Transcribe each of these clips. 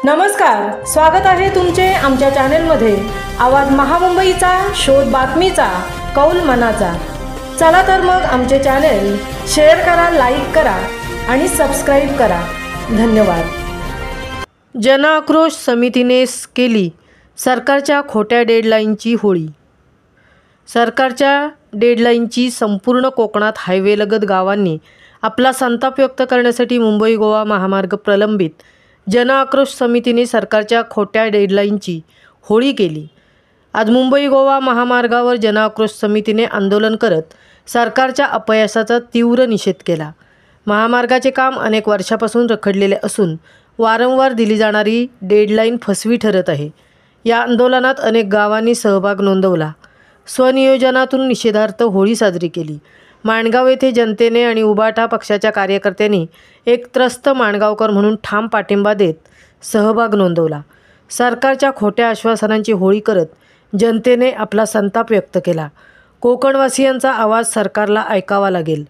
नमस्कार, स्वागत आहे तुमचे आमच्या चॅनलमध्ये। आवाज महामुंबईचा, शोध बातमीचा, कौल मनाचा। चला तर मग आमचे चॅनल शेअर करा, लाईक करा आणि सबस्क्राइब करा। धन्यवाद। जनआक्रोश समितीने केली सरकारच्या खोट्या डेडलाईनची होळी। सरकारच्या डेडलाईनची संपूर्ण कोकणात हायवेलगत गावांनी आपला संताप व्यक्त करण्यासाठी मुंबई गोवा महामार्ग प्रलंबित जनआक्रोश समितीने सरकारच्या खोट्या डेडलाईनची होळी केली। आज मुंबई गोवा महामार्गावर जनआक्रोश समितीने आंदोलन करत सरकारच्या अपयशाचा तीव्र निषेध केला। महामार्गाचे काम अनेक वर्षापासून रखडलेले असून वारंवार दिली जाणारी डेडलाईन फसवी ठरत आहे। या आंदोलनात अनेक गावांनी सहभाग नोंदवला। स्वनियोजनातून निषेधार्थ होळी साजरी केली। माणगाव येथे जनतेने आणि उबाटा पक्षाच्या कार्यकर्त्यांनी एक त्रस्त माणगावकर म्हणून ठाम पाठिंबा देत सहभाग नोंदवला। सरकारच्या खोट्या आश्वासनांची होळी करत जनतेने आपला संताप व्यक्त केला। कोकणवासियांचा आवाज सरकारला ऐकावा लागेल,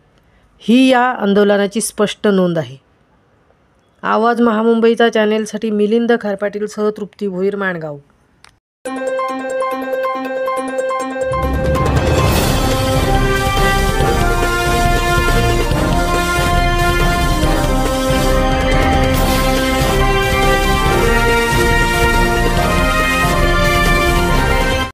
ही या आंदोलनाची स्पष्ट नोंद आहे। आवाज महामुंबईचा चॅनेलसाठी मिलिंद खारपाटील सह तृप्ती भोईर, माणगाव।